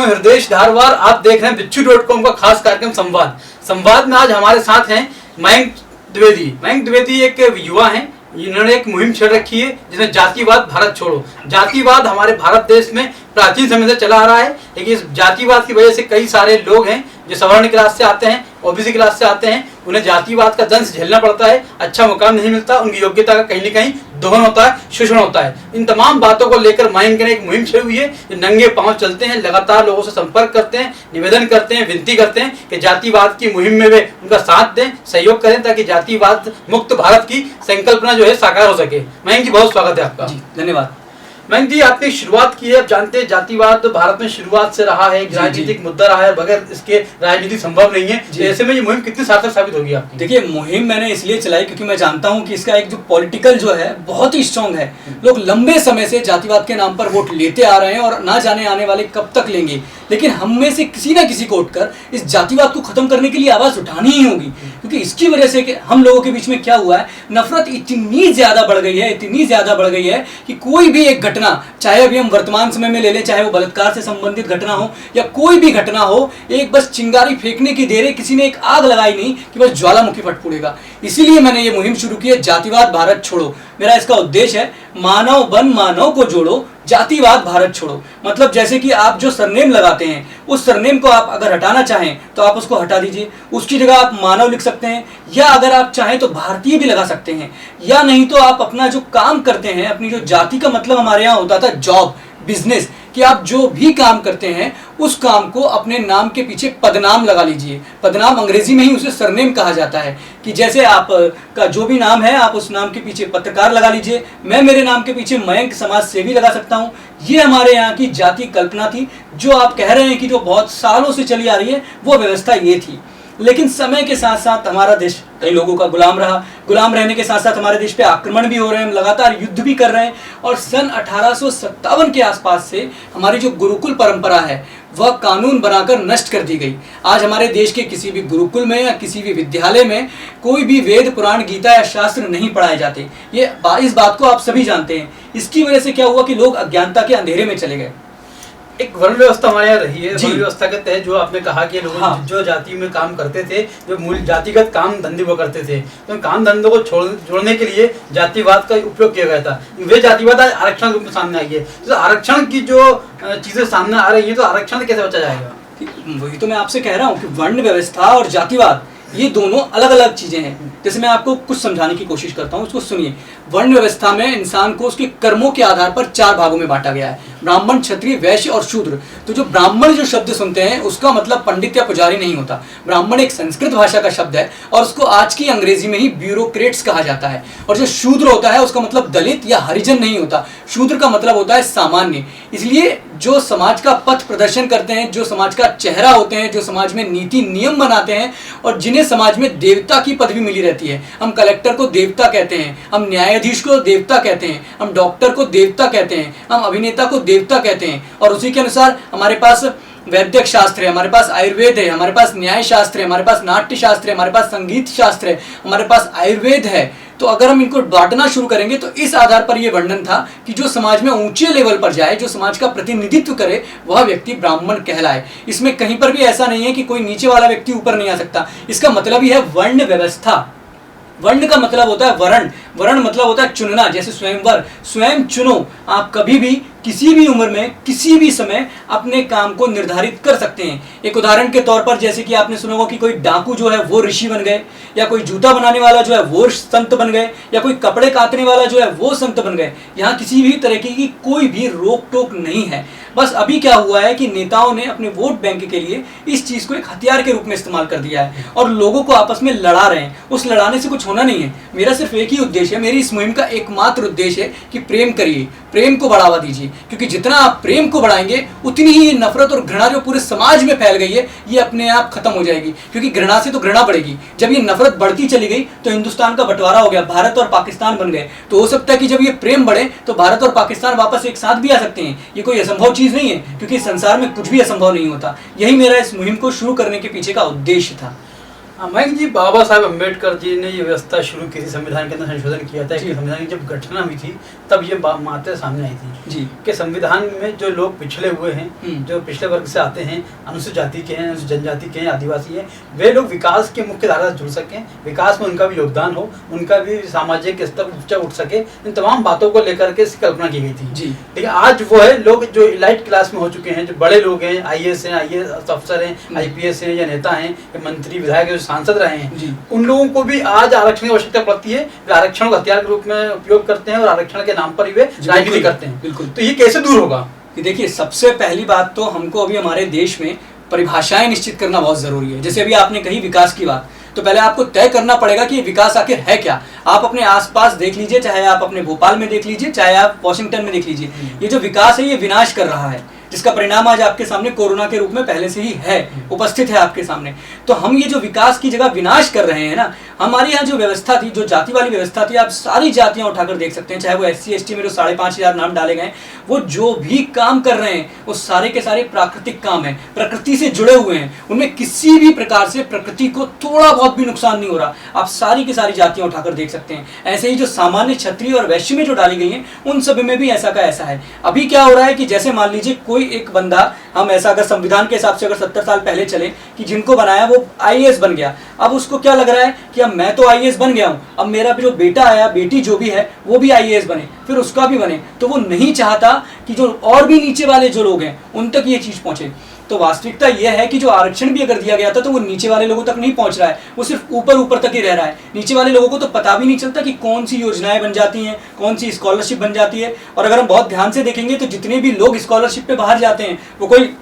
एवं हृदय धारवार। आप देख रहे हैं बिच्छू.com का खास कार्यक्रम संवाद। संवाद में आज हमारे साथ हैं मयंक द्विवेदी। मयंक द्विवेदी एक युवा हैं, इन्होंने एक मुहिम छेड़ रखी है जिसमें जातिवाद भारत छोड़ो। जातिवाद हमारे भारत देश में प्राचीन समय से चला आ रहा है, लेकिन इस जातिवाद की वजह से कई सारे लोग हैं जो सवर्ण क्लास से आते हैं, ओबीसी क्लास से आते हैं, उन्हें जातिवाद का दंश झेलना पड़ता है, अच्छा मुकाम नहीं मिलता, उनकी योग्यता का कहीं न कहीं दोहन होता है, शोषण होता है। इन तमाम बातों को लेकर मयंक ने एक मुहिम छेड़ी हुई है। जो नंगे पांव चलते हैं, लगातार लोगों से संपर्क करते हैं, निवेदन करते हैं, विनती करते हैं कि जातिवाद की मुहिम में वे उनका साथ दें, सहयोग करें, ताकि जातिवाद मुक्त भारत की संकल्पना जो है साकार हो सके। मयंक जी, बहुत स्वागत है आपका। जी धन्यवाद। मयंक जी, आपने शुरुआत की है, आप जानते हैं जातिवाद भारत में शुरुआत से रहा है, एक राजनीतिक मुद्दा रहा है, बगैर इसके राजनीति संभव नहीं है। ऐसे में ये मुहिम कितनी सार्थक साबित होगी आपकी? देखिए, मुहिम मैंने इसलिए चलाई क्योंकि मैं जानता हूं कि इसका एक जो पॉलिटिकल जो है बहुत ही स्ट्रांग है। लोग लंबे समय से जातिवाद के नाम पर वोट लेते आ रहे हैं और ना जाने आने वाले कब तक लेंगे, लेकिन हम में से किसी ना किसी को उठकर इस जातिवाद को खत्म करने के लिए आवाज उठानी ही होगी। क्योंकि इसकी वजह से कि हम लोगों के बीच में क्या हुआ है, नफरत इतनी ज्यादा बढ़ गई है, इतनी ज्यादा बढ़ गई है कि कोई भी एक घटना, चाहे अभी हम वर्तमान समय में ले लें, चाहे वो बलात्कार से संबंधित घटना हो या कोई भी घटना हो, एक बस चिंगारी फेंकने की देर है, किसी ने एक आग लगाई नहीं कि बस ज्वालामुखी फट पड़ेगा। इसीलिए मैंने ये मुहिम शुरू की है, जातिवाद भारत छोड़ो। मेरा इसका उद्देश्य है, मानव बन मानव को जोड़ो, जातिवाद भारत छोड़ो। मतलब जैसे कि आप जो सरनेम लगाते हैं, उस सरनेम को आप अगर हटाना चाहें तो आप उसको हटा दीजिए, उसकी जगह आप मानव लिख सकते हैं, या अगर आप चाहें तो भारतीय भी लगा सकते हैं, या नहीं तो आप अपना जो काम करते हैं, अपनी जो जाति का मतलब हमारे यहाँ होता था जॉब, बिजनेस, कि आप जो भी काम करते हैं उस काम को अपने नाम के पीछे पदनाम लगा लीजिए। पदनाम अंग्रेजी में ही उसे सरनेम कहा जाता है, कि जैसे आप का जो भी नाम है आप उस नाम के पीछे पत्रकार लगा लीजिए। मैं मेरे नाम के पीछे मयंक समाज सेवी लगा सकता हूँ। ये हमारे यहाँ की जाति कल्पना थी, जो आप कह रहे हैं कि जो बहुत सालों से चली आ रही है, वो व्यवस्था ये थी। लेकिन समय के साथ साथ हमारा देश कई लोगों का गुलाम रहा। गुलाम रहने के साथ साथ हमारे देश पे आक्रमण भी हो रहे हैं, हम लगातार युद्ध भी कर रहे हैं, और सन 1857 के आसपास से हमारी जो गुरुकुल परंपरा है वह कानून बनाकर नष्ट कर दी गई। आज हमारे देश के किसी भी गुरुकुल में या किसी भी विद्यालय में कोई भी वेद पुराण गीता या शास्त्र नहीं पढ़ाए जाते। इस बात को आप सभी जानते हैं। इसकी वजह से क्या हुआ कि लोग अज्ञानता के अंधेरे में चले गए। एक वर्ण व्यवस्था हमारे यहाँ रही है। वर्ण व्यवस्था के तहत जो आपने कहा कि लोग जो जाति में काम करते थे, जो मूल जातिगत काम धंधे वो करते थे, तो काम धंधों को जोड़ने के लिए जातिवाद का उपयोग किया गया था। वे जातिवाद आज आरक्षण के रूप में सामने आई है। तो आरक्षण की जो चीजें सामने आ रही है, तो आरक्षण कैसे बचा जाएगा? वही तो मैं आपसे कह रहा हूँ कि वर्ण व्यवस्था और जातिवाद ये दोनों अलग अलग चीजें हैं। जैसे मैं आपको कुछ समझाने की कोशिश करता हूँ, उसको सुनिए। वर्ण व्यवस्था में इंसान को उसके कर्मों के आधार पर 4 भागों में बांटा गया है, ब्राह्मण, क्षत्रिय, वैश्य और शूद्र। तो जो ब्राह्मण जो शब्द सुनते हैं उसका मतलब पंडित या पुजारी नहीं होता। ब्राह्मण एक संस्कृत भाषा का शब्द है और उसको आज की अंग्रेजी में ही ब्यूरोक्रेट्स कहा जाता है। और जो शूद्र होता है उसका मतलब दलित या हरिजन नहीं होता, शूद्र का मतलब होता है सामान्य। इसलिए जो समाज का पथ प्रदर्शन करते हैं, जो समाज का चेहरा होते हैं, जो समाज में नीति नियम बनाते हैं, और जिन्हें समाज में देवता की पदवी मिली रहती है, हम कलेक्टर को देवता कहते हैं, हम न्यायाधीश को देवता कहते हैं, हम डॉक्टर को देवता कहते हैं, हम अभिनेता को देवता कहते हैं। और उसी के अनुसार हमारे पास वैद्यक शास्त्र है, हमारे पास आयुर्वेद है, हमारे पास न्याय शास्त्र है, हमारे पास नाट्य शास्त्र है, हमारे पास संगीत शास्त्र है, हमारे पास आयुर्वेद है। तो अगर हम इनको बांटना शुरू करेंगे तो इस आधार पर यह वर्णन था कि जो समाज में ऊंचे लेवल पर जाए, जो समाज का प्रतिनिधित्व करे, वह व्यक्ति ब्राह्मण कहलाए। इसमें कहीं पर भी ऐसा नहीं है कि कोई नीचे वाला व्यक्ति ऊपर नहीं आ सकता। इसका मतलब ही है वर्ण व्यवस्था। वर्ण का मतलब होता है वर्ण, वर्ण मतलब होता है चुनना। जैसे स्वयंवर, स्वयं चुनो। आप कभी भी किसी भी उम्र में किसी भी समय अपने काम को निर्धारित कर सकते हैं। एक उदाहरण के तौर पर, जैसे कि आपने सुना होगा कि कोई डाकू जो है वो ऋषि बन गए, या कोई जूता बनाने वाला जो है वो संत बन गए, या कोई कपड़े काटने वाला जो है वो संत बन गए। यहाँ किसी भी तरह की कोई भी रोक टोक नहीं है। बस अभी क्या हुआ है कि नेताओं ने अपने वोट बैंक के लिए इस चीज को एक हथियार के रूप में इस्तेमाल कर दिया है और लोगों को आपस में लड़ा रहे हैं। उस लड़ाने से कुछ होना नहीं है। मेरा सिर्फ एक ही उद्देश्य है, मेरी इस मुहिम का एकमात्र उद्देश्य है कि प्रेम करिए, प्रेम को बढ़ावा दीजिए। क्योंकि जितना आप प्रेम को बढ़ाएंगे उतनी ही ये नफरत और घृणा जो पूरे समाज में फैल गई है, ये अपने आप खत्म हो जाएगी। क्योंकि घृणा से तो घृणा बढ़ेगी। जब ये नफरत बढ़ती चली गई तो हिंदुस्तान का बंटवारा हो गया, भारत और पाकिस्तान बन गए। तो हो सकता है कि जब ये प्रेम बढ़े तो भारत और पाकिस्तान वापस एक साथ भी आ सकते हैं। ये कोई असंभव चीज नहीं है, क्योंकि संसार में कुछ भी असंभव नहीं होता। यही मेरा इस मुहिम को शुरू करने के पीछे का उद्देश्य था। मयंक जी, बाबा साहब अम्बेडकर जी ने ये व्यवस्था शुरू की थी, संविधान के अंदर संशोधन किया था। जी। संविधान की जब घटना हुई थी तब ये बातें सामने आई थी जी। कि संविधान में जो लोग पिछड़े हुए हैं, जो पिछले वर्ग से आते हैं, अनुसूचित जाति के हैं, अनुसूचित जनजाति के हैं, आदिवासी हैं, वे लोग विकास के मुख्य धारा से जुड़ सकें, विकास में उनका भी योगदान हो, उनका भी सामाजिक स्तर ऊंचा उठ सके, इन तमाम बातों को लेकर के इसकी कल्पना की गई थी। जी। लेकिन आज वो है लोग जो इलाइट क्लास में हो चुके हैं, जो बड़े लोग हैं, आईएएस हैं, आईएएस अफसर हैं, आईपीएस हैं, या नेता हैं, या मंत्री विधायक जो सांसद रहे हैं, उन लोगों को भी आज आरक्षण की आवश्यकता पड़ती है। वे आरक्षण को हथियार के रूप में उपयोग करते हैं और आरक्षण के नाम पर ही वे राजनीति करते हैं। बिल्कुल। तो ये कैसे दूर होगा? देखिए, सबसे पहली बात तो हमको अभी हमारे देश में परिभाषाएं निश्चित करना बहुत जरूरी है। जैसे अभी आपने कही विकास की बात, तो पहले आपको तय करना पड़ेगा कि ये विकास आखिर है क्या। आप अपने आसपास देख लीजिए, चाहे आप अपने भोपाल में देख लीजिए, चाहे आप वॉशिंगटन में देख लीजिए, ये जो विकास है ये विनाश कर रहा है, जिसका परिणाम आज आपके सामने कोरोना के रूप में पहले से ही है, उपस्थित है आपके सामने। तो हम ये जो विकास की जगह विनाश कर रहे हैं ना, हमारे यहाँ जो व्यवस्था थी, जो जाति वाली व्यवस्था थी, आप सारी जातियां उठाकर देख सकते हैं, चाहे वो SC ST में जो 5,500 नाम डाले गए, वो जो भी काम कर रहे हैं वो सारे के सारे प्राकृतिक काम है, प्रकृति से जुड़े हुए हैं, उनमें किसी भी प्रकार से प्रकृति को थोड़ा बहुत भी नुकसान नहीं हो रहा। आप सारी की सारी जातियां उठाकर देख सकते हैं। ऐसे ही जो सामान्य क्षत्रिय और वैश्य में जो डाली गई हैं, उन सब में भी ऐसा का ऐसा है। अभी क्या हो रहा है कि जैसे मान लीजिए कोई एक बंदा, हम ऐसा अगर संविधान के हिसाब से अगर 70 साल पहले चले कि जिनको बनाया वो IAS बन गया, अब उसको क्या लग रहा है कि अब मैं तो IAS बन गया हूं, अब मेरा जो बेटा आया, बेटी जो भी है वो भी IAS बने, फिर उसका भी बने। तो वो नहीं चाहता कि जो और भी नीचे वाले जो लोग हैं उन तक ये चीज पहुंचे। तो वास्तविकता यह है कि जो आरक्षण भी अगर दिया गया था तो वो नीचे वाले लोगों तक नहीं पहुंच रहा है, वो सिर्फ ऊपर ऊपर तक ही रह रहा है। नीचे वाले लोगों को तो पता भी नहीं चलता कि कौन सी योजनाएं बन जाती हैं, कौन सी स्कॉलरशिप बन जाती है। और अगर हम बहुत ध्यान से देखेंगे तो जितने भी लोग स्कॉलरशिप पे बाहर जाते हैं वो कोई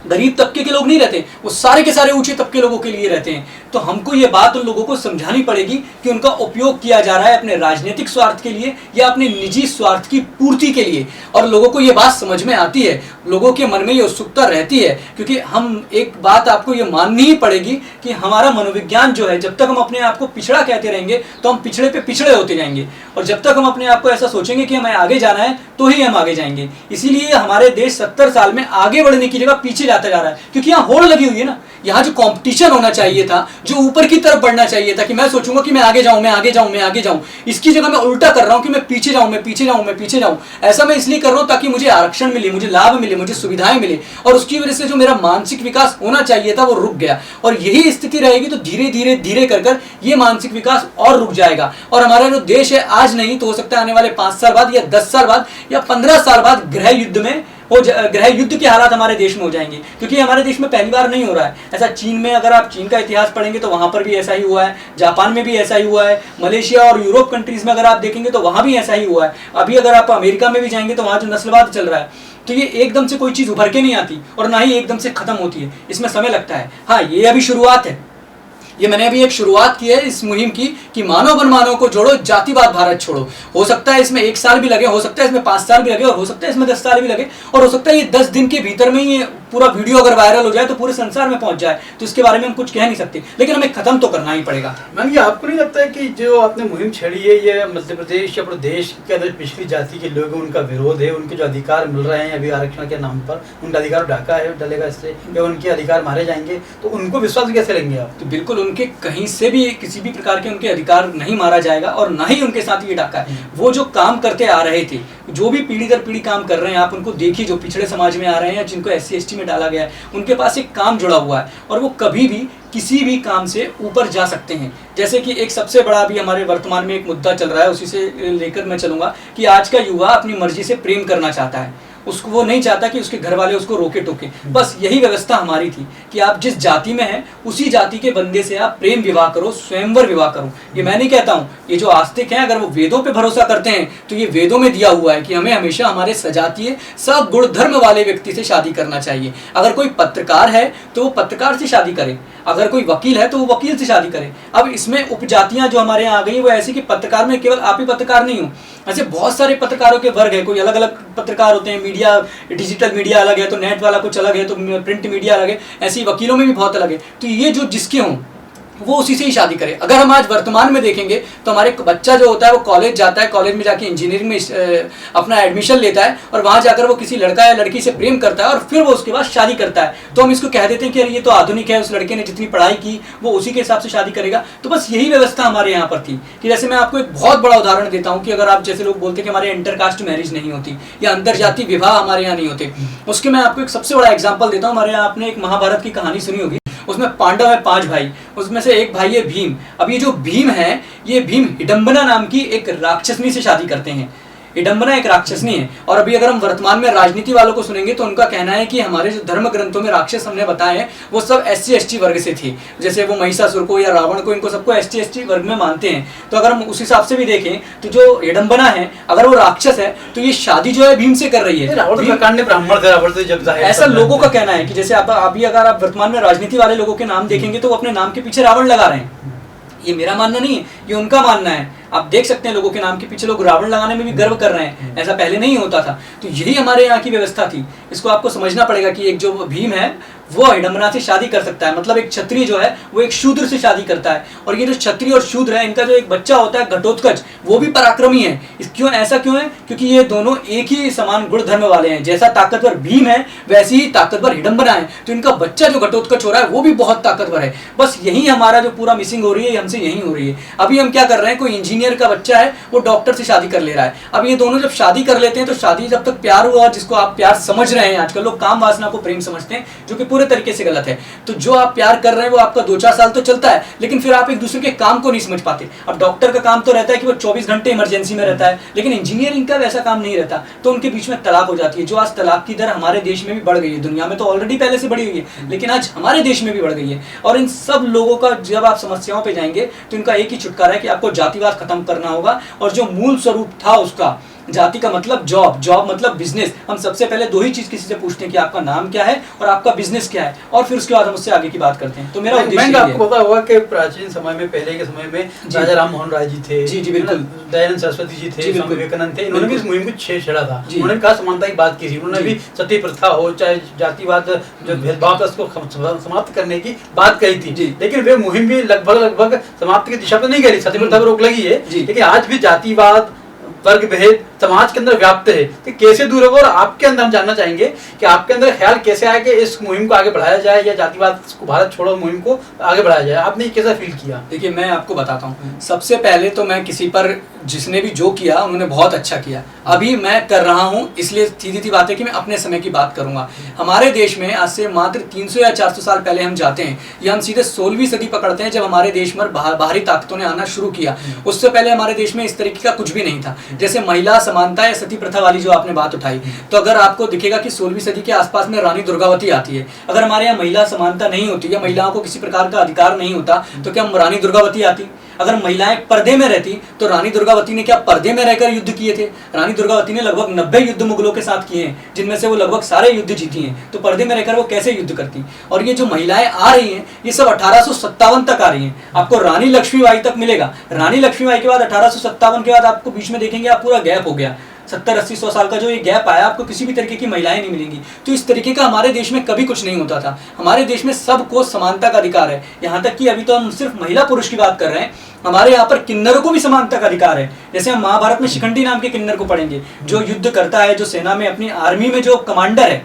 गरीब तबके के लोग नहीं रहते, वो सारे के सारे ऊंचे तबके लोगों के लिए रहते हैं। तो हमको ये बात उन लोगों को समझानी पड़ेगी कि उनका उपयोग किया जा रहा है अपने राजनीतिक स्वार्थ के लिए या अपने निजी स्वार्थ की पूर्ति के लिए। और लोगों को ये बात समझ में आती है, लोगों के मन में ये उत्सुकता रहती है, क्योंकि हम एक बात आपको ये माननी ही पड़ेगी कि हमारा मनोविज्ञान जो है, जब तक हम अपने आप को पिछड़ा कहते रहेंगे तो हम पिछड़े पे पिछड़े होते जाएंगे, और जब तक हम अपने आप को ऐसा सोचेंगे कि हमें आगे जाना है तो ही हम आगे जाएंगे। इसीलिए हमारे देश 70 साल में आगे बढ़ने की जगह पीछे जाता जा रहा है, क्योंकि यहाँ होड़ लगी हुई है ना। यहाँ जो कंपटीशन होना चाहिए था, जो ऊपर की तरफ बढ़ना चाहिए था, कि मैं सोचूंगा कि मैं आगे जाऊं, मैं आगे जाऊं, मैं आगे जाऊं, इसकी जगह मैं उल्टा कर रहा हूं कि मैं पीछे जाऊं, मैं पीछे जाऊं, मैं पीछे जाऊं। ऐसा मैं इसलिए कर रहा हूं ताकि मुझे आरक्षण मिले, मुझे लाभ मिले, मुझे सुविधाएं मिले, और उसकी वजह से जो मेरा मानसिक विकास होना चाहिए था वो रुक गया। और यही स्थिति रहेगी तो धीरे धीरे धीरे कर कर ये मानसिक विकास और रुक जाएगा। और हमारा जो देश है, आज नहीं तो हो सकता है आने वाले 5 साल बाद या 10 साल बाद या 15 साल बाद गृह युद्ध में गृह युद्ध के हालात हमारे देश में हो जाएंगे, क्योंकि हमारे देश में पहली बार नहीं हो रहा है ऐसा। चीन में अगर आप चीन का इतिहास पढ़ेंगे तो वहां पर भी ऐसा ही हुआ है, जापान में भी ऐसा ही हुआ है, मलेशिया और यूरोप कंट्रीज में अगर आप देखेंगे तो वहां भी ऐसा ही हुआ है। अभी अगर आप अमेरिका में भी जाएंगे तो वहां जो नस्लवाद चल रहा है, तो ये एकदम से कोई चीज उभर के नहीं आती और ना ही एकदम से खत्म होती है, इसमें समय लगता है। हाँ, ये अभी शुरुआत है, ये मैंने अभी एक शुरुआत की है इस मुहिम की कि मानव बनमानव को जोड़ो, जातिवाद भारत छोड़ो। हो सकता है इसमें 1 साल भी लगे, हो सकता है इसमें 5 साल भी लगे, और हो सकता है इसमें 10 साल भी लगे, और हो सकता है ये 10 दिन के भीतर में ये पूरा वीडियो अगर वायरल हो जाए तो पूरे संसार में पहुंच जाए। तो इसके बारे में हम कुछ कह नहीं सकते, लेकिन हमें खत्म तो करना ही पड़ेगा। मैम, ये आपको नहीं लगता है कि जो आपने मुहिम छेड़ी है ये मध्य प्रदेश या प्रदेश के अंदर पिछड़ी जाति के लोग हैं, उनका विरोध है, उनके जो अधिकार मिल रहे हैं अभी आरक्षण के नाम पर, उनका अधिकार ढाका है डलेगा इससे, या उनके अधिकार मारे जाएंगे, तो उनको विश्वास कैसे लेंगे आप? तो बिल्कुल उनके कहीं से भी किसी भी प्रकार के उनके अधिकार नहीं मारा जाएगा, और ना ही उनके साथ ये डाका है। वो जो काम करते आ रहे थे, जो भी पीढ़ी दर पीढ़ी काम कर रहे हैं, आप उनको देखिए, जो पिछड़े समाज में आ रहे हैं या जिनको SC ST में डाला गया है, उनके पास एक काम जुड़ा हुआ है और वो कभी भी किसी भी काम से ऊपर जा सकते हैं। जैसे कि एक सबसे बड़ा अभी हमारे वर्तमान में एक मुद्दा चल रहा है, उसी से लेकर मैं चलूंगा कि आज का युवा अपनी मर्जी से प्रेम करना चाहता है, उसको वो नहीं चाहता कि उसके घर वाले उसको रोके टोके। बस यही व्यवस्था हमारी थी कि आप जिस जाति में हैं उसी जाति के बंदे से आप प्रेम विवाह करो, स्वयंवर विवाह करो। ये मैं नहीं कहता हूँ, ये जो आस्तिक हैं अगर वो वेदों पे भरोसा करते हैं तो ये वेदों में दिया हुआ है कि हमें हमेशा हमारे सजातीय सब गुण धर्म वाले व्यक्ति से शादी करना चाहिए। अगर कोई पत्रकार है तो वो पत्रकार से शादी करे, अगर कोई वकील है तो वो वकील से शादी करे। अब इसमें उपजातियां जो हमारे यहाँ आ गई वो ऐसी कि पत्रकार में केवल आप ही पत्रकार नहीं हो, ऐसे बहुत सारे पत्रकारों के वर्ग है। कोई अलग अलग पत्रकार होते हैं, मीडिया डिजिटल मीडिया अलग है तो नेट वाला कुछ अलग है, तो प्रिंट मीडिया अलग है, ऐसे ही वकीलों में भी बहुत अलग है। तो ये जो जिसके हों वो उसी से ही शादी करे। अगर हम आज वर्तमान में देखेंगे तो हमारे बच्चा जो होता है वो कॉलेज जाता है, कॉलेज में जाके इंजीनियरिंग में अपना एडमिशन लेता है और वहाँ जाकर वो किसी लड़का या लड़की से प्रेम करता है और फिर वो उसके बाद शादी करता है। तो हम इसको कह देते हैं कि यार ये तो आधुनिक है, उस लड़के ने जितनी पढ़ाई की वो उसी के हिसाब से शादी करेगा। तो बस यही व्यवस्था हमारे यहाँ पर थी कि जैसे मैं आपको एक बहुत बड़ा उदाहरण देता हूँ कि अगर आप जैसे लोग बोलते हैं कि हमारे इंटरकास्ट मैरिज नहीं होती या अंतरजातीय विवाह हमारे यहाँ नहीं होते, उसके मैं आपको एक सबसे बड़ा एग्जाम्पल देता हूँ। हमारे यहाँ आपने एक महाभारत की कहानी सुनी होगी, उसमें पांडव है 5 भाई, उसमें से एक भाई है भीम। अब ये जो भीम है, ये भीम हिडंबना नाम की एक राक्षसनी से शादी करते हैं। हिडंबना एक राक्षसनी है। और अभी अगर हम वर्तमान में राजनीति वालों को सुनेंगे तो उनका कहना है कि हमारे जो धर्म ग्रंथों में राक्षस हमने बताए हैं वो सब SC ST वर्ग से थे, जैसे वो महिषासुर को या रावण को, इनको सबको SC ST वर्ग में मानते हैं। तो अगर हम उस हिसाब से भी देखें तो जो हिडंबना है, अगर वो राक्षस है तो ये शादी जो है भीम से कर रही है। ऐसा लोगों का कहना है कि जैसे अभी अगर आप वर्तमान में राजनीति वाले लोगों के नाम देखेंगे तो वो अपने नाम के पीछे रावण लगा रहे हैं। ये मेरा मानना नहीं है, ये उनका मानना है। आप देख सकते हैं लोगों के नाम के पीछे लोग रावण लगाने में भी गर्व कर रहे हैं, ऐसा पहले नहीं होता था। तो यही हमारे यहाँ की व्यवस्था थी। इसको आपको समझना पड़ेगा कि एक जो भीम है वो हिडंबना से शादी कर सकता है, मतलब एक क्षत्रिय जो है वो एक शूद्र से शादी करता है। और ये जो क्षत्रिय और शूद्र है, इनका जो एक बच्चा होता है घटोत्कच, वो भी पराक्रमी है। क्यों ऐसा क्यों है? क्योंकि ये दोनों एक ही समान गुण धर्म वाले हैं। जैसा ताकतवर भीम है वैसी ही ताकतवर हिडंबना है। तो इनका बच्चा जो घटोत्कच हो रहा है वो भी बहुत ताकतवर है। बस यही हमारा जो पूरा मिसिंग हो रही है, हमसे यही हो रही है। अभी हम क्या कर रहे हैं, कोई इंजीनियर का बच्चा है वो डॉक्टर से शादी कर ले रहा है। अब ये दोनों जब शादी कर लेते हैं तो शादी जब तक प्यार हुआ, जिसको आप प्यार समझ रहे हैं, आजकल लोग काम वासना को प्रेम समझते हैं, जो कि पूरे तरीके से गलत है। तो जो आप प्यार कर रहे हैं वो आपका 2-4 साल तो चलता है, लेकिन फिर आप एक दूसरे के काम को नहीं समझ पाते। अब डॉक्टर का काम तो रहता है कि वो 24 घंटे इमरजेंसी में रहता है, लेकिन इंजीनियरिंग का वैसा काम नहीं रहता। तो उनके बीच में तलाक हो जाती है। जो आज तलाक की दर हमारे देश में भी बढ़ गई है, दुनिया में तो ऑलरेडी पहले से बढ़ी हुई है, लेकिन आज हमारे देश में भी बढ़ गई है। और इन सब लोगों का जब आप समस्याओं पे जाएंगे तो इनका एक ही छुटकारा है कि आपको जातिवाद खत्म करना होगा। और जो मूल स्वरूप था उसका, जाति का मतलब जॉब, जॉब मतलब बिजनेस। हम सबसे पहले 2 ही चीज किसी से पूछते हैं कि आपका नाम क्या है और आपका बिजनेस क्या है, और फिर उसके बाद हम उससे आगे की बात करते हैं। तो मेरा उद्देश्य आपको पता होगा कि प्राचीन समय में, पहले के समय में राजा राम मोहन राय जी थे, जी बिल्कुल, दयानंद सरस्वती जी थे, स्वामी विवेकानंद थे। इन्होंने भी इस मुहिम को छेड़ा था। उन्होंने कहा समानता की बात की थी। उन्होंने भी सती प्रथा हो, चाहे जातिवाद, जो भेदभाव था उसको समाप्त करने की बात कही थी। लेकिन वे मुहिम भी लगभग समाप्त की दिशा पर नहीं गई। सती प्रथा पर रोक लगी है, लेकिन आज भी जातिवाद, वर्ग भेद समाज के अंदर व्याप्त है। तो कैसे दूर होगा? और आपके अंदर हम जानना चाहेंगे कि आपके अंदर ख्याल कैसे आया कि इस मुहिम को आगे बढ़ाया जाए या जातिवाद को, भारत छोड़ो मुहिम को आगे बढ़ाया जाए? आपने कैसा फील किया? देखिए, मैं आपको बताता हूँ। सबसे पहले तो मैं किसी पर, जिसने भी जो किया उन्होंने बहुत अच्छा किया। अभी मैं कर रहा हूँ, इसलिए सीधी सी बात है कि मैं अपने समय की बात करूंगा। हमारे देश में आज से मात्र 300 या 400 साल पहले हम जाते हैं, या हम सीधे 16वीं सदी पकड़ते हैं, जब हमारे देश में बाहरी ताकतों ने आना शुरू किया। उससे पहले हमारे देश में इस तरीके का कुछ भी नहीं था। जैसे महिला समानता या सती प्रथा वाली जो आपने बात उठाई, तो अगर आपको दिखेगा कि 16वीं सदी के आसपास में रानी दुर्गावती आती है। अगर हमारे यहाँ महिला समानता नहीं होती या महिलाओं को किसी प्रकार का अधिकार नहीं होता तो क्या रानी दुर्गावती आती? अगर महिलाएं पर्दे में रहती तो रानी दुर्गावती ने क्या पर्दे में रहकर युद्ध किए थे? रानी दुर्गावती ने लगभग 90 युद्ध मुगलों के साथ किए हैं, जिनमें से वो लगभग सारे युद्ध जीती हैं। तो पर्दे में रहकर वो कैसे युद्ध करती? और ये जो महिलाएं आ रही हैं, ये सब 1857 तक आ रही हैं। आपको रानी लक्ष्मीबाई तक मिलेगा। रानी लक्ष्मीबाई के बाद 1857 के बाद आपको बीच में देखेंगे आप पूरा गैप हो गया। 70, 80, 100 साल का जो ये गैप आया, आपको किसी भी तरीके की महिलाएं नहीं मिलेंगी। तो इस तरीके का हमारे देश में कभी कुछ नहीं होता था। हमारे देश में सबको समानता का अधिकार है। यहाँ तक कि अभी तो हम सिर्फ महिला पुरुष की बात कर रहे हैं, हमारे यहाँ पर किन्नरों को भी समानता का अधिकार है। जैसे हम महाभारत में शिखंडी नाम के किन्नर को पढ़ेंगे, जो युद्ध करता है, जो सेना में अपनी आर्मी में जो कमांडर है।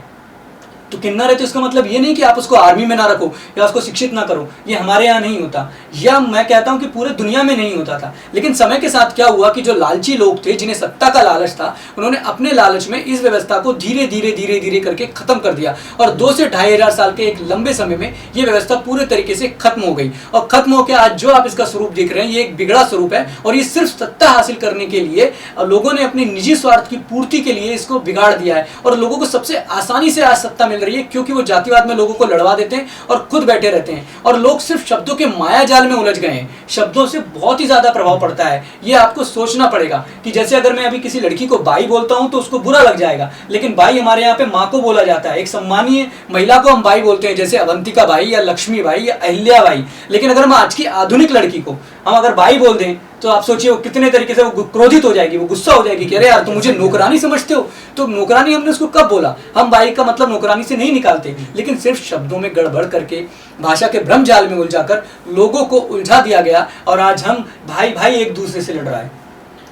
तो किन्नर है तो इसका मतलब ये नहीं कि आप उसको आर्मी में ना रखो या उसको शिक्षित ना करो। ये हमारे यहाँ नहीं होता, या मैं कहता हूँ कि पूरे दुनिया में नहीं होता था। लेकिन समय के साथ क्या हुआ कि जो लालची लोग थे, जिन्हें सत्ता का लालच था, उन्होंने अपने लालच में इस व्यवस्था को धीरे धीरे करके खत्म कर दिया। और 2 से 2500 साल के एक लंबे समय में ये व्यवस्था पूरे तरीके से खत्म हो गई। और खत्म होकर आज जो आप इसका स्वरूप देख रहे हैं, ये एक बिगड़ा स्वरूप है। और ये सिर्फ सत्ता हासिल करने के लिए लोगों ने अपनी निजी स्वार्थ की पूर्ति के लिए इसको बिगाड़ दिया है। और लोगों को सबसे आसानी से आज सत्ता मिल रही है, क्योंकि वो जातिवाद में लोगों को लड़वा देते हैं और खुद बैठे रहते हैं। और लोग सिर्फ शब्दों के माया जाल में उलझ गए हैं। शब्दों से बहुत ही ज्यादा प्रभाव पड़ता है। ये आपको सोचना पड़ेगा कि जैसे अगर मैं अभी किसी लड़की को बाई बोलता हूं तो उसको बुरा लग जाएगा, लेकिन बाई हमारे यहाँ पे माँ को बोला जाता है। एक सम्मानीय महिला को हम बाई बोलते हैं, जैसे अवंतिका बाई या लक्ष्मी बाई या अहिल्या बाई। लेकिन अगर हम आज की आधुनिक लड़की को हम अगर बाई बोल दें तो आप सोचिए वो कितने तरीके से वो क्रोधित हो जाएगी, वो गुस्सा हो जाएगी कि अरे यार तुम मुझे नौकरानी समझते हो। तो नौकरानी हमने उसको कब बोला? हम बाई का मतलब नौकरानी से नहीं निकालते, लेकिन सिर्फ शब्दों में गड़बड़ करके भाषा के भ्रम जाल में उलझाकर लोगों को उलझा दिया गया, और आज हम भाई भाई एक दूसरे से लड़ रहा है,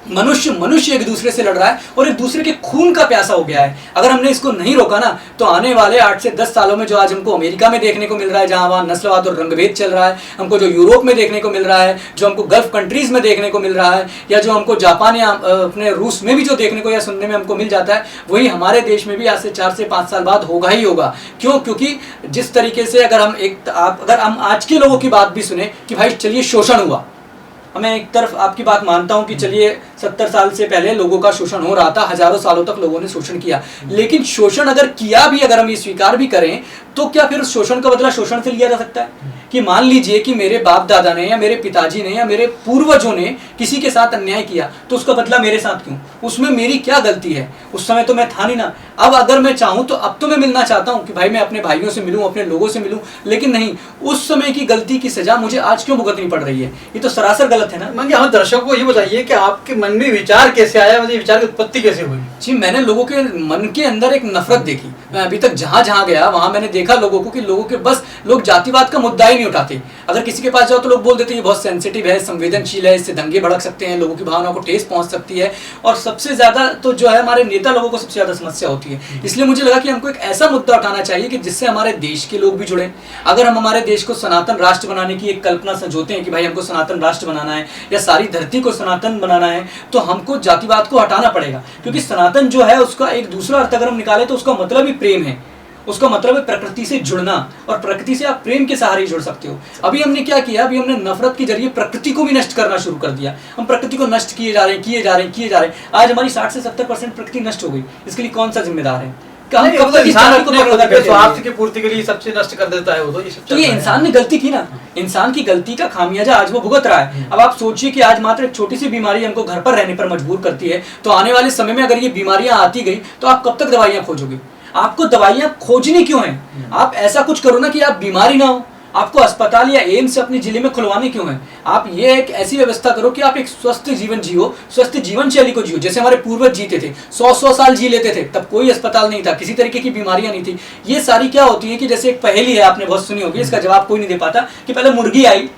मनुष्य मनुष्य एक दूसरे से लड़ रहा है और एक दूसरे के खून का प्यासा हो गया है। अगर हमने इसको नहीं रोका ना तो आने वाले 8 से 10 सालों में जो आज हमको अमेरिका में देखने को मिल रहा है, जहां वहां नस्लवाद और रंगभेद चल रहा है, हमको जो यूरोप में देखने को मिल रहा है, जो हमको गल्फ कंट्रीज में देखने को मिल रहा है, या जो हमको जापान या अपने रूस में भी जो देखने को या सुनने में हमको मिल जाता है, वही हमारे देश में भी आज से 4 से 5 साल बाद होगा ही होगा। क्यों? क्योंकि जिस तरीके से अगर हम आज के लोगों की बात भी सुने कि भाई चलिए शोषण हुआ, मैं एक तरफ आपकी बात मानता हूं कि चलिए 70 साल से पहले लोगों का शोषण हो रहा था, हजारों सालों तक लोगों ने शोषण किया, लेकिन शोषण अगर किया भी, अगर हम ये स्वीकार भी करें, तो क्या फिर उस शोषण का बदला शोषण से लिया जा सकता है? कि मान लीजिए कि मेरे बाप दादा ने या मेरे पिताजी ने या मेरे पूर्वजों ने किसी के साथ अन्याय किया, तो उसका बदला मेरे साथ क्यों? उसमें मेरी क्या गलती है? उस समय तो मैं था नहीं ना। अब अगर मैं चाहूं तो अब तो मैं मिलना चाहता हूं कि भाई मैं अपने भाइयों से मिलूं, अपने लोगों से मिलूं, लेकिन नहीं, उस समय की गलती की सजा मुझे आज क्यों भुगतनी पड़ रही है? ये तो सरासर गलत है ना। मंगे हम दर्शकों को ये बताइए कि आपके मन में विचार कैसे आया, मतलब विचार की उत्पत्ति कैसे हुई? जी, मैंने लोगों के मन के अंदर एक नफरत देखी। मैं अभी तक जहां जहां गया वहां मैंने देखा लोगों को कि लोगों के बस लोग जातिवाद का मुद्दा ही नहीं उठाते। अगर किसी के पास जाओ तो लोग बोल देते हैं ये बहुत सेंसिटिव है, संवेदनशील है, इससे दंगे भड़क सकते हैं, लोगों की भावनाओं को ठेस पहुंच सकती है, और सबसे ज्यादा तो जो है हमारे नेता लोगों को सबसे ज्यादा समस्या होती है। इसलिए मुझे लगा कि हमको एक ऐसा मुद्दा उठाना चाहिए कि जिससे हमारे देश के लोग भी जुड़े। अगर हम हमारे देश को सनातन राष्ट्र बनाने की एक कल्पना संजोते हैं कि भाई हमको सनातन राष्ट्र बनाना है या सारी धरती को सनातन बनाना है, तो हमको जातिवाद को हटाना पड़ेगा। क्योंकि सनातन जो है उसका एक दूसरा अर्थ अगर हम निकाले तो उसका मतलब ही प्रेम है, उसका मतलब है प्रकृति से जुड़ना, और प्रकृति से आप प्रेम के सहारे ही जुड़ सकते हो। अभी हमने क्या किया? अभी हमने नफरत के जरिए प्रकृति को भी नष्ट करना शुरू कर दिया। हम प्रकृति को नष्ट किए जा रहे हैं। आज हमारी 60 से 70% प्रकृति नष्ट हो गई। इसके लिए कौन सा जिम्मेदार है? स्वार्थ की पूर्ति के लिए सबसे नष्ट कर देता है वो, तो ये सब। तो ये इंसान ने गलती की ना, इंसान की गलती का खामियाजा आज वो भुगत रहा है। अब आप सोचिए कि आज मात्र एक छोटी सी बीमारी हमको घर पर रहने पर मजबूर करती है, तो आने वाले समय में अगर ये बीमारियां आती गई तो आप कब तक दवाइयां खोजोगे? आपको दवाइयां खोजनी क्यों है? आप ऐसा कुछ करो ना कि आप बीमारी ना हो। आपको अस्पताल या एम्स अपने जिले में खुलवाने क्यों है? आप ये एक ऐसी व्यवस्था करो कि आप एक स्वस्थ जीवन जियो, स्वस्थ जीवन शैली को जियो, जैसे हमारे पूर्वज जीते थे, 100-100 साल जी लेते थे। तब कोई अस्पताल नहीं था, किसी तरीके की बीमारियां नहीं थी। ये सारी क्या होती है कि जैसे एक पहेली है, आपने बहुत सुनी होगी, इसका जवाब कोई नहीं दे पाता, कि पहले मुर्गी आई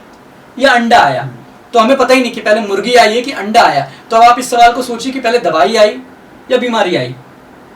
या अंडा आया। तो हमें पता ही नहीं कि पहले मुर्गी आई है कि अंडा आया। तो अब आप इस सवाल को सोचिए कि पहले दवाई आई या बीमारी आई?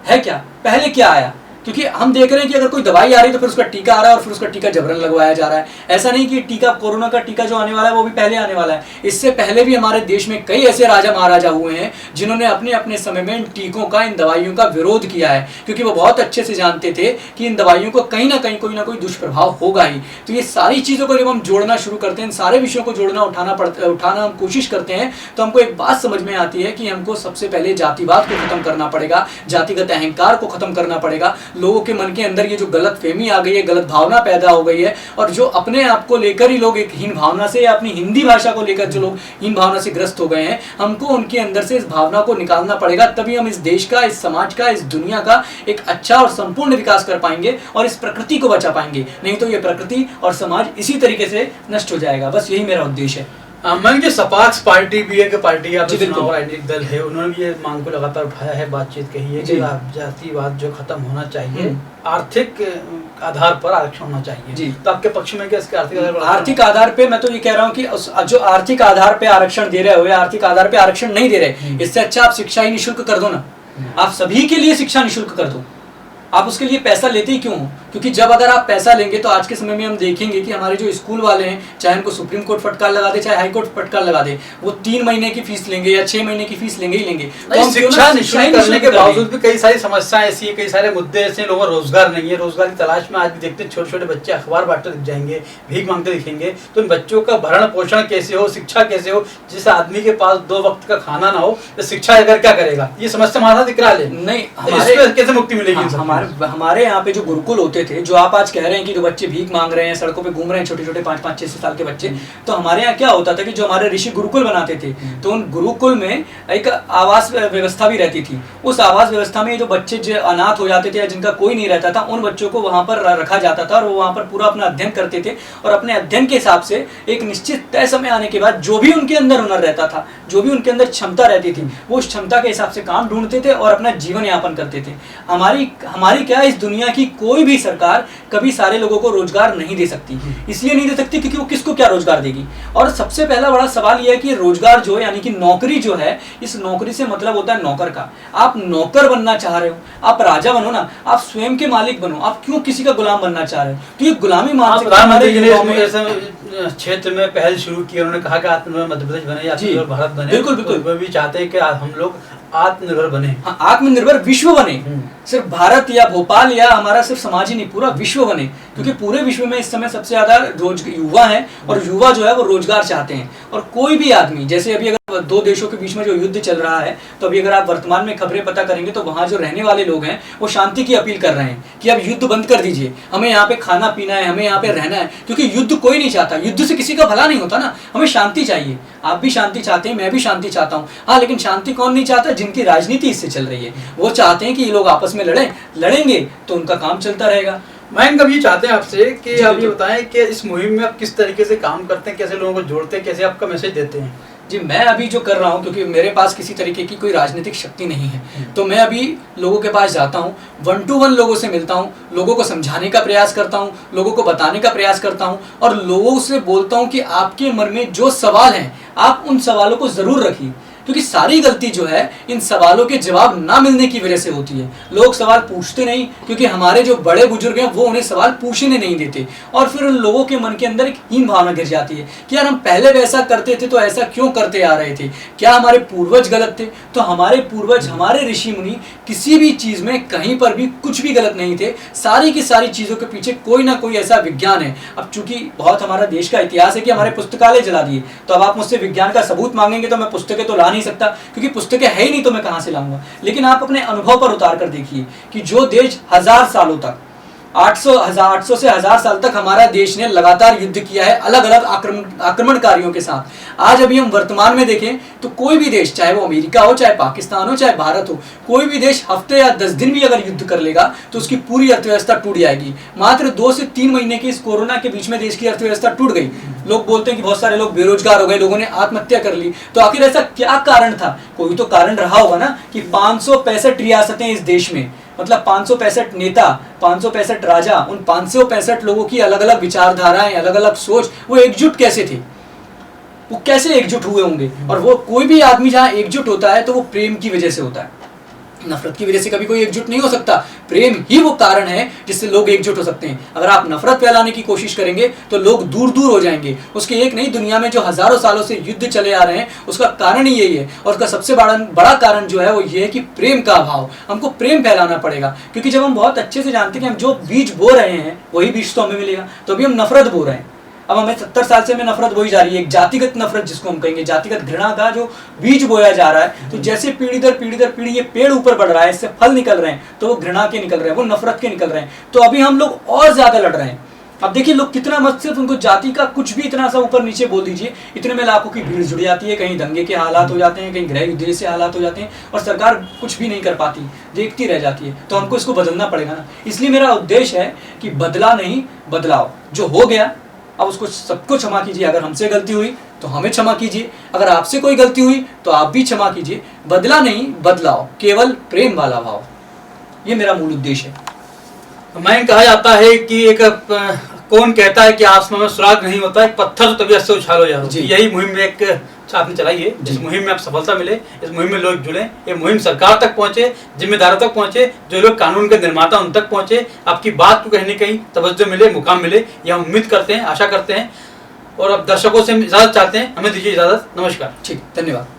है क्या? पहले क्या आया? क्योंकि हम देख रहे हैं कि अगर कोई दवाई आ रही है तो फिर उसका टीका आ रहा है, और फिर उसका टीका जबरन लगवाया जा रहा है। ऐसा नहीं कि टीका, कोरोना का टीका जो आने वाला है वो भी पहले आने वाला है। इससे पहले भी हमारे देश में कई ऐसे राजा महाराजा हुए हैं जिन्होंने अपने अपने समय में इन टीकों का, इन दवाइयों का विरोध किया है, क्योंकि वो बहुत अच्छे से जानते थे कि इन दवाइयों को कहीं ना कहीं कोई ना कोई दुष्प्रभाव होगा ही। तो ये सारी चीज़ों को जब हम जोड़ना शुरू करते हैं, इन सारे विषयों को जोड़ना उठाना हम कोशिश करते हैं, तो हमको एक बात समझ में आती है कि हमको सबसे पहले जातिवाद को खत्म करना पड़ेगा, जातिगत अहंकार को खत्म करना पड़ेगा। लोगों के मन के अंदर ये जो गलत फहमी आ गई है, गलत भावना पैदा हो गई है, और जो अपने आप को लेकर ही लोग एक हीन भावना से, या अपनी हिंदी भाषा को लेकर जो लोग हीन भावना से ग्रस्त हो गए हैं, हमको उनके अंदर से इस भावना को निकालना पड़ेगा। तभी हम इस देश का, इस समाज का, इस दुनिया का एक अच्छा और संपूर्ण विकास कर पाएंगे और इस प्रकृति को बचा पाएंगे। नहीं तो ये प्रकृति और समाज इसी तरीके से नष्ट हो जाएगा। बस यही मेरा उद्देश्य है। मैं जो सपाक्स पार्टी भी है कि पार्टी आप जी, बिल्कुल। राजनीतिक दल है, उन्होंने भी ये मांग को लगातार उठाया है, बातचीत कही है कि जातिवाद जो खत्म होना चाहिए, आर्थिक आधार पर आरक्षण होना चाहिए। जी। तो आपके पक्ष में क्या इसके आर्थिक आधार पर? आर्थिक आधार पे मैं तो ये कह रहा हूँ कि जो आर्थिक आधार पे आरक्षण दे रहे हो या आर्थिक आधार पे आरक्षण नहीं दे रहे, इससे अच्छा आप शिक्षा ही निःशुल्क कर दो ना। आप सभी के लिए शिक्षा निःशुल्क कर दो। आप उसके लिए पैसा लेते ही क्यों हो? क्योंकि जब अगर आप पैसा लेंगे तो आज के समय में हम देखेंगे कि हमारे जो स्कूल वाले हैं, चाहे उनको सुप्रीम कोर्ट फटकार लगा दे, चाहे हाई कोर्ट फटकार लगा दे, वो 3 महीने की फीस लेंगे या 6 महीने की फीस लेंगे ही लेंगे। तो हम शिक्षा निःशुल्क करने के बावजूद भी कई सारी समस्याएं ऐसी है, कई सारे मुद्दे ऐसे हैं, लोगों को रोजगार नहीं है, रोजगार की तलाश में आज भी देखते हैं छोटे छोटे बच्चे अखबार बांटते दिख जाएंगे, भीख मांगते दिखेंगे। तो इन बच्चों का भरण पोषण कैसे हो, शिक्षा कैसे हो? जिस आदमी के पास 2 वक्त का खाना ना हो तो शिक्षा अगर क्या करेगा? ये समस्या हमारा दिख रहा है। नहीं, इसमें कैसे मुक्ति मिलेगी? हमारे यहाँ पे जो गुरुकुल होते होते थे, जो आप आज कह रहे हैं कि जो बच्चे भीख मांग रहे हैं, सड़कों पे घूम रहे हैं, छोटे छोटे 5-5, 6 साल के बच्चे, तो हमारे यहाँ क्या होता था कि जो हमारे ऋषि गुरुकुल बनाते थे, तो उन गुरुकुल में एक आवास व्यवस्था भी रहती थी। उस आवास व्यवस्था में जो बच्चे जो अनाथ हो जाते थे या जिनका कोई नहीं रहता था, उन बच्चों को वहाँ पर रखा जाता था और वो वहाँ पर पूरा अपना अध्ययन करते थे, और अपने अध्ययन के हिसाब से एक निश्चित तय समय आने के बाद जो भी उनके अंदर हुनर रहता था, जो भी उनके अंदर क्षमता रहती थी, वो उस क्षमता के हिसाब से काम ढूंढते थे और अपना जीवन यापन करते थे। हमारी क्या, इस दुनिया की कोई भी सरकार कभी सारे लोगों को रोजगार नहीं दे सकती। इसलिए नहीं दे सकती क्योंकि वो किसको क्या रोजगार देगी। और सबसे पहला बड़ा सवाल यह है कि रोजगार जो है, यानी कि नौकरी जो है, इस नौकरी से मतलब होता है नौकर का। आप नौकर बनना चाह रहे हो, आप राजा बनो ना, आप स्वयं के मालिक बनो, आप क्यों किसी का गुलाम बनना चाह रहे हो? तो ये गुलामी मानसिकता हमारे युवाओं में क्षेत्र में पहल शुरू की, उन्होंने कहा कि आत्मनिर्भर मध्य प्रदेश बने, आत्मनिर्भर भारत बने। बिल्कुल बिल्कुल, वो भी चाहते हैं कि हम लोग आत्मनिर्भर बने। हाँ, आत्मनिर्भर विश्व बने। सिर्फ भारत या भोपाल या हमारा सिर्फ समाज ही नहीं, पूरा विश्व बने, क्योंकि पूरे विश्व में इस समय सबसे ज्यादा युवा हैं, और युवा जो है वो रोजगार चाहते हैं। और कोई भी आदमी, जैसे अभी अगर दो देशों के बीच में जो युद्ध चल रहा है, तो अभी अगर आप वर्तमान में खबरें पता करेंगे तो वहां जो रहने वाले लोग हैं वो शांति की अपील कर रहे हैं कि अब युद्ध बंद कर दीजिए, हमें यहाँ पे खाना पीना है, हमें यहाँ पे रहना है, क्योंकि युद्ध कोई नहीं चाहता, युद्ध से किसी का भला नहीं होता ना, हमें शांति चाहिए। आप भी शांति चाहते हैं, मैं भी शांति चाहता हूँ, हाँ, लेकिन शांति कौन नहीं चाहता? जिनकी राजनीति इससे चल रही है। वो चाहते हैं कि ये लोग आपस में लड़ेंगे तो उनका काम चलता रहेगा। मैं कभी चाहते हैं आपसे कि आप ये बताएं कि इस मुहिम में आप किस तरीके से काम करते हैं, कैसे लोगों को जोड़ते हैं, कैसे आपका मैसेज देते हैं? जी, मैं अभी जो कर रहा हूँ, क्योंकि मेरे पास किसी तरीके की कोई राजनीतिक शक्ति नहीं है, तो मैं अभी लोगों के पास जाता हूँ, 1 to 1 लोगों से मिलता हूँ, लोगों को समझाने का प्रयास करता हूँ, लोगों को बताने का प्रयास करता हूँ, और लोगों से बोलता हूँ कि आपके मन में जो सवाल हैं आप उन सवालों को ज़रूर रखिए, क्योंकि सारी गलती जो है इन सवालों के जवाब ना मिलने की वजह से होती है। लोग सवाल पूछते नहीं, क्योंकि हमारे जो बड़े बुजुर्ग हैं वो उन्हें सवाल पूछने नहीं देते, और फिर उन लोगों के मन के अंदर एक हीन भावना गिर जाती है कि यार हम पहले वैसा करते थे तो ऐसा क्यों करते आ रहे थे, क्या हमारे पूर्वज गलत थे? तो हमारे पूर्वज, हमारे ऋषि मुनि किसी भी चीज़ में कहीं पर भी कुछ भी गलत नहीं थे। सारी की सारी चीज़ों के पीछे कोई ना कोई ऐसा विज्ञान है। अब चूंकि बहुत हमारा देश का इतिहास है कि हमारे पुस्तकालय जला दिए, तो अब आप मुझसे विज्ञान का सबूत मांगेंगे तो मैं पुस्तकें तो ला नहीं सकता, क्योंकि पुस्तकें है ही नहीं, तो मैं कहां से लाऊंगा। लेकिन आप अपने अनुभव पर उतार कर देखिए कि जो देश 1000 सालों तक, 800 से 1000 साल तक हमारा देश ने लगातार युद्ध किया है अलग अलग आक्रमणकारियों के साथ, आज अभी हम वर्तमान में देखें तो कोई भी देश, चाहे वो अमेरिका हो, चाहे पाकिस्तान हो, चाहे भारत हो, कोई भी देश हफ्ते या 10 दिन भी अगर युद्ध कर लेगा तो उसकी पूरी अर्थव्यवस्था टूट जाएगी। मात्र 2 से 3 महीने की इस कोरोना के बीच में देश की अर्थव्यवस्था टूट गई। लोग बोलते हैं कि बहुत सारे लोग बेरोजगार हो गए, लोगों ने आत्महत्या कर ली, तो आखिर ऐसा क्या कारण था? कोई तो कारण रहा होगा ना कि 565 रियासतें इस देश में, मतलब 565 नेता, 565 राजा, उन 565 लोगों की अलग अलग विचारधाराएं, अलग अलग सोच, वो एकजुट कैसे थे? वो कैसे एकजुट हुए होंगे? और वो कोई भी आदमी जहां एकजुट होता है तो वो प्रेम की वजह से होता है, नफरत की वजह से कभी कोई एकजुट नहीं हो सकता। प्रेम ही वो कारण है जिससे लोग एकजुट हो सकते हैं। अगर आप नफरत फैलाने की कोशिश करेंगे तो लोग दूर दूर हो जाएंगे। उसके एक नहीं, दुनिया में जो हजारों सालों से युद्ध चले आ रहे हैं उसका कारण ही यही है, और उसका सबसे बड़ा कारण जो है वो ये है कि प्रेम का अभाव। हमको प्रेम फैलाना पड़ेगा, क्योंकि जब हम बहुत अच्छे से जानते हैं कि हम जो बीज बो रहे हैं वही बीज तो हमें मिलेगा, तो अभी हम नफरत बो रहे हैं। अब हमें 70 साल से हमें नफरत बोई जा रही है, एक जातिगत नफरत जिसको हम कहेंगे, जातिगत घृणा का जो बीज बोया जा रहा है। तो जैसे पीढ़ी दर पीढ़ी ये पेड़ ऊपर बढ़ रहा है, इससे फल निकल रहे हैं, तो वो घृणा के निकल रहे हैं, वो नफरत के निकल रहे हैं। तो अभी हम लोग और ज्यादा लड़ रहे हैं। अब देखिए लोग कितना मत, सिर्फ उनको जाति का कुछ भी इतना सा ऊपर नीचे बोल दीजिए, इतने में लाखों की भीड़ जुड़ जाती है, कहीं दंगे के हालात हो जाते हैं, कहीं गृह युद्ध जैसे हालात हो जाते हैं, और सरकार कुछ भी नहीं कर पाती, देखती रह जाती है। तो हमको इसको बदलना पड़ेगा ना। इसलिए मेरा उद्देश्य है कि बदला नहीं, बदलाव। जो हो गया अब उसको सबको क्षमा कीजिए। अगर हमसे गलती हुई तो हमें क्षमा कीजिए, अगर आपसे कोई गलती हुई तो आप भी क्षमा कीजिए। बदला नहीं, बदलाव, केवल प्रेम वाला भाव, ये मेरा मूल उद्देश्य है। मैं कहा जाता है कि एक कौन कहता है कि आसमान में सुराग नहीं होता, एक पत्थर तो तबीयत से उछाल हो जाता है। यही मुहिम एक आपने चलाई है, जिस मुहिम में आप सफलता मिले, इस मुहिम में लोग जुड़े, ये मुहिम सरकार तक पहुंचे, जिम्मेदारों तक पहुंचे, जो लोग कानून के निर्माता उन तक पहुंचे, आपकी बात को कहीं न कहीं तवज्जो मिले, मुकाम मिले, यह हम उम्मीद करते हैं, आशा करते हैं। और अब दर्शकों से इजाजत चाहते हैं, हमें दीजिए इजाजत। नमस्कार। ठीक, धन्यवाद।